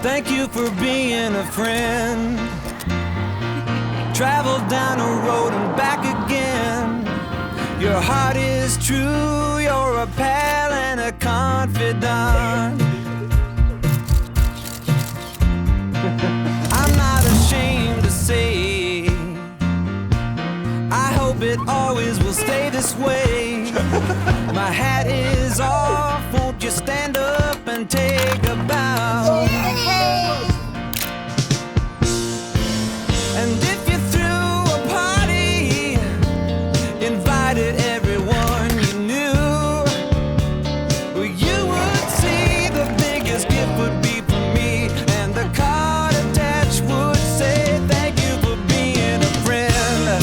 Thank you for being a friend. Travel down the road and back again. Your heart is true, you're a pal and a confidant. I'm not ashamed to say, I hope it always will stay this way. My hat is off, won't you stand up and take a bow? And if you threw a party, invited everyone you knew, well, you would see the biggest gift would be from me, and the card attached would say, thank you for being a friend.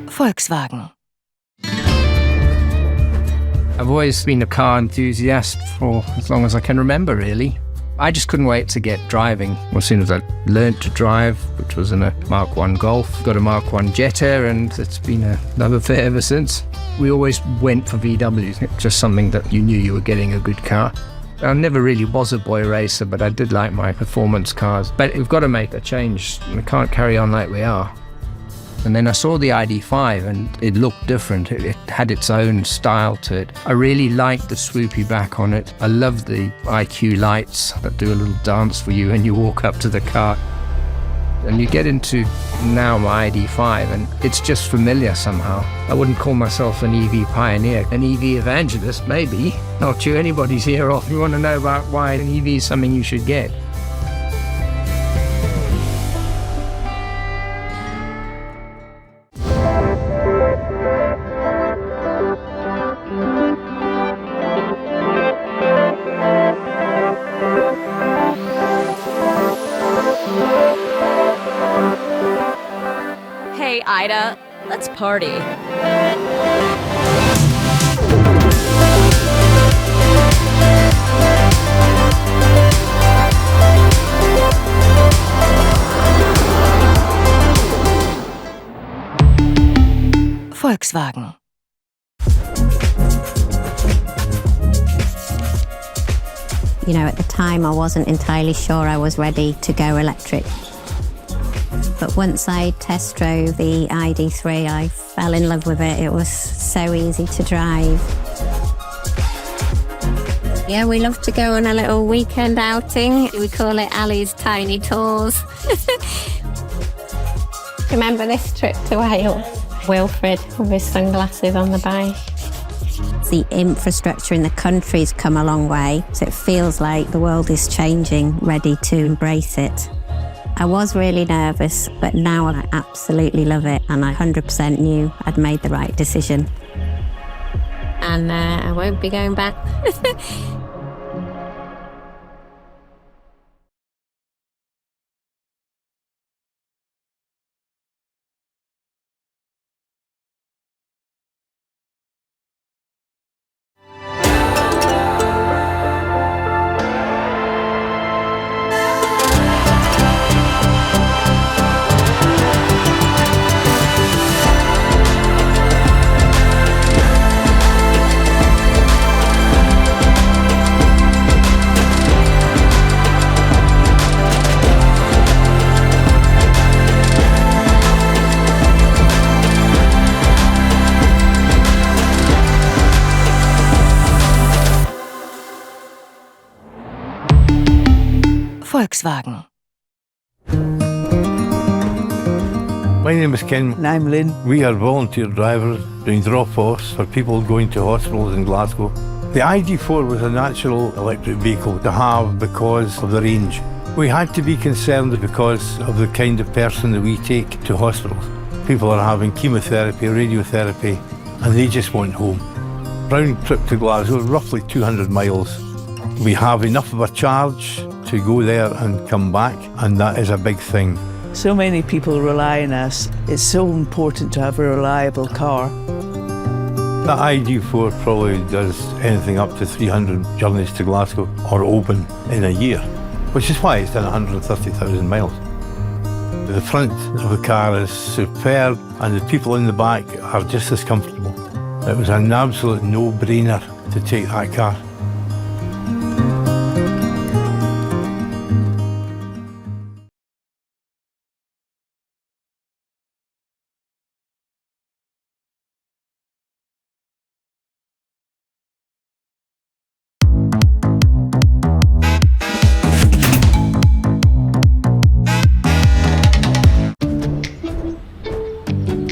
Volkswagen. I've always been a car enthusiast for as long as I can remember, really. I just couldn't wait to get driving. As soon as I learned to drive, which was in a Mark 1 Golf, got a Mark 1 Jetta, and it's been a love affair ever since. We always went for VWs, just something that you knew you were getting a good car. I never really was a boy racer, but I did like my performance cars. But we've got to make a change. We can't carry on like we are. And then I saw the ID.5 and it looked different. It had its own style to it. I really liked the swoopy back on it. I love the IQ lights that do a little dance for you when you walk up to the car. And you get into now my ID.5 and it's just familiar somehow. I wouldn't call myself an EV pioneer, an EV evangelist maybe. I'll chew anybody's ear off if you want to know about why an EV is something you should get. Hey, Ida, let's party. Volkswagen. You know, at the time I wasn't entirely sure I was ready to go electric. But once I test drove the ID.3, I fell in love with it. It was so easy to drive. Yeah, we love to go on a little weekend outing. We call it Ali's Tiny Tours. Remember this trip to Wales? Wilfred with his sunglasses on the bike. The infrastructure in the country's come a long way, so it feels like the world is changing, ready to embrace it. I was really nervous, but now I absolutely love it, and I 100% knew I'd made the right decision. And I won't be going back. Volkswagen. My name is Ken. And I'm Lynn. We are volunteer drivers doing drop-offs for people going to hospitals in Glasgow. The ID.4 was a natural electric vehicle to have because of the range. We had to be concerned because of the kind of person that we take to hospitals. People are having chemotherapy, radiotherapy, and they just want home. Round trip to Glasgow, roughly 200 miles. We have enough of a charge to go there and come back, and that is a big thing. So many people rely on us. It's so important to have a reliable car. The ID4 probably does anything up to 300 journeys to Glasgow or Oban in a year, which is why it's done 130,000 miles. The front of the car is superb, and the people in the back are just as comfortable. It was an absolute no-brainer to take that car.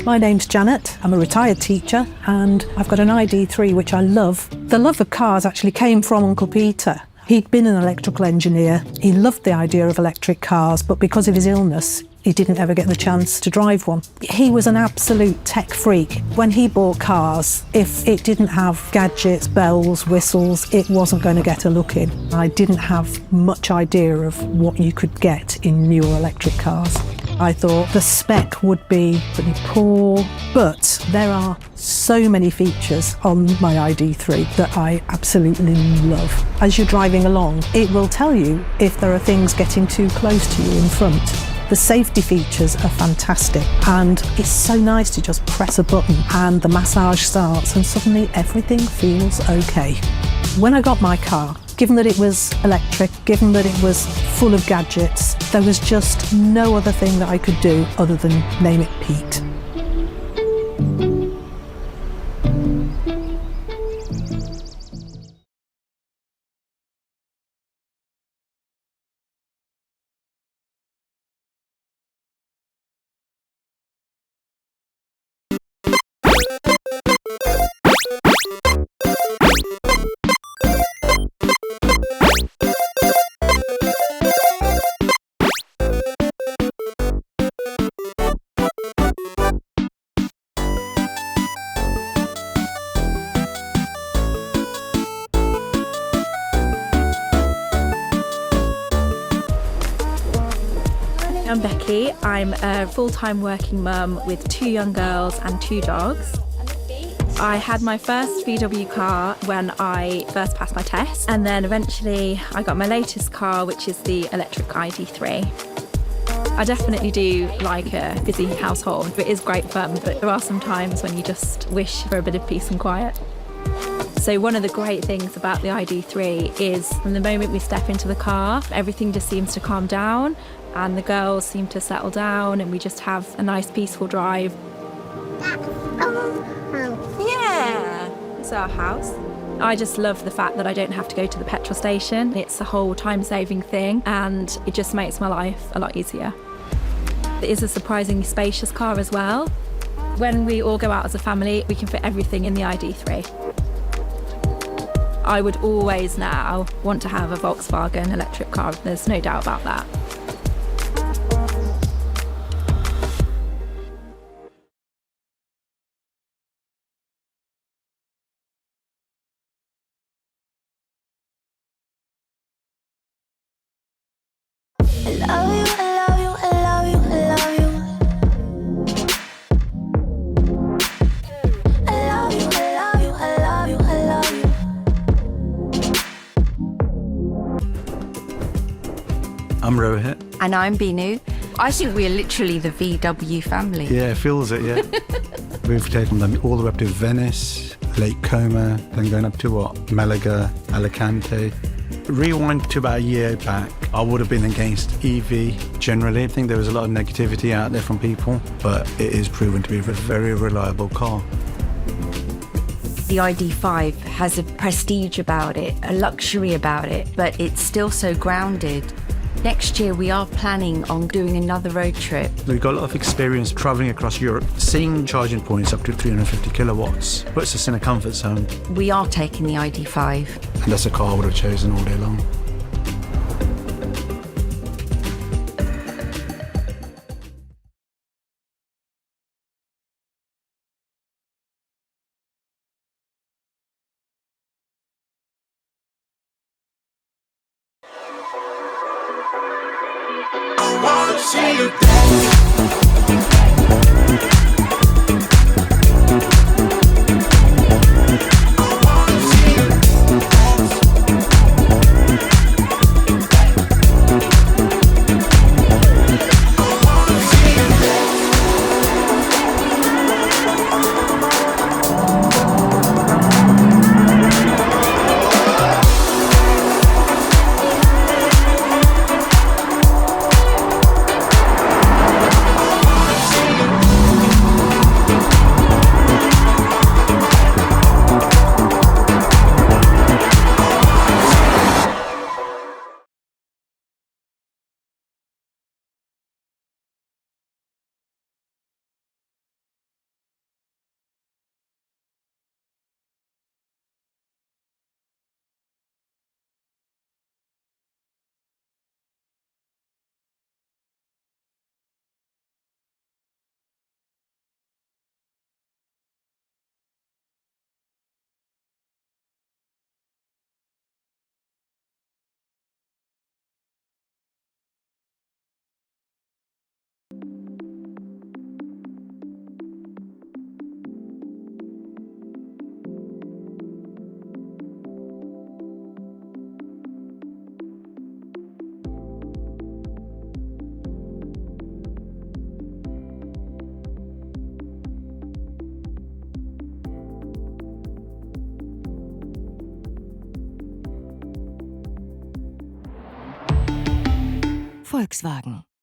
My name's Janet, I'm a retired teacher and I've got an ID3 which I love. The love of cars actually came from Uncle Peter. He'd been an electrical engineer, he loved the idea of electric cars, but because of his illness he didn't ever get the chance to drive one. He was an absolute tech freak. When he bought cars, if it didn't have gadgets, bells, whistles, it wasn't going to get a look in. I didn't have much idea of what you could get in newer electric cars. I thought the spec would be pretty poor, but there are so many features on my ID3 that I absolutely love. As you're driving along, it will tell you if there are things getting too close to you in front. The safety features are fantastic, and it's so nice to just press a button and the massage starts and suddenly everything feels okay. When I got my car, given that it was electric, given that it was full of gadgets, there was just no other thing that I could do other than name it Pete. I'm Becky. I'm a full-time working mum with 2 young girls and 2 dogs. I had my first VW car when I first passed my test, and then eventually I got my latest car, which is the electric ID3. I definitely do like a busy household. It is great fun, but there are some times when you just wish for a bit of peace and quiet. So one of the great things about the ID3 is from the moment we step into the car, everything just seems to calm down and the girls seem to settle down and we just have a nice peaceful drive. Yeah, it's our house. I just love the fact that I don't have to go to the petrol station. It's a whole time-saving thing and it just makes my life a lot easier. It is a surprisingly spacious car as well. When we all go out as a family, we can fit everything in the ID3. I would always now want to have a Volkswagen electric car, there's no doubt about that. I'm Rohit. And I'm Binu. I think we're literally the VW family. Yeah, it feels it, yeah. We've taken them all the way up to Venice, Lake Como, then going up to Malaga, Alicante. Rewind to about a year back, I would have been against EV generally. I think there was a lot of negativity out there from people, but it is proven to be a very reliable car. The ID5 has a prestige about it, a luxury about it, but it's still so grounded. Next year, we are planning on doing another road trip. We've got a lot of experience travelling across Europe, seeing charging points up to 350 kilowatts. Puts us in a comfort zone. We are taking the ID5. And that's a car I would have chosen all day long. wanna see you dance. Volkswagen.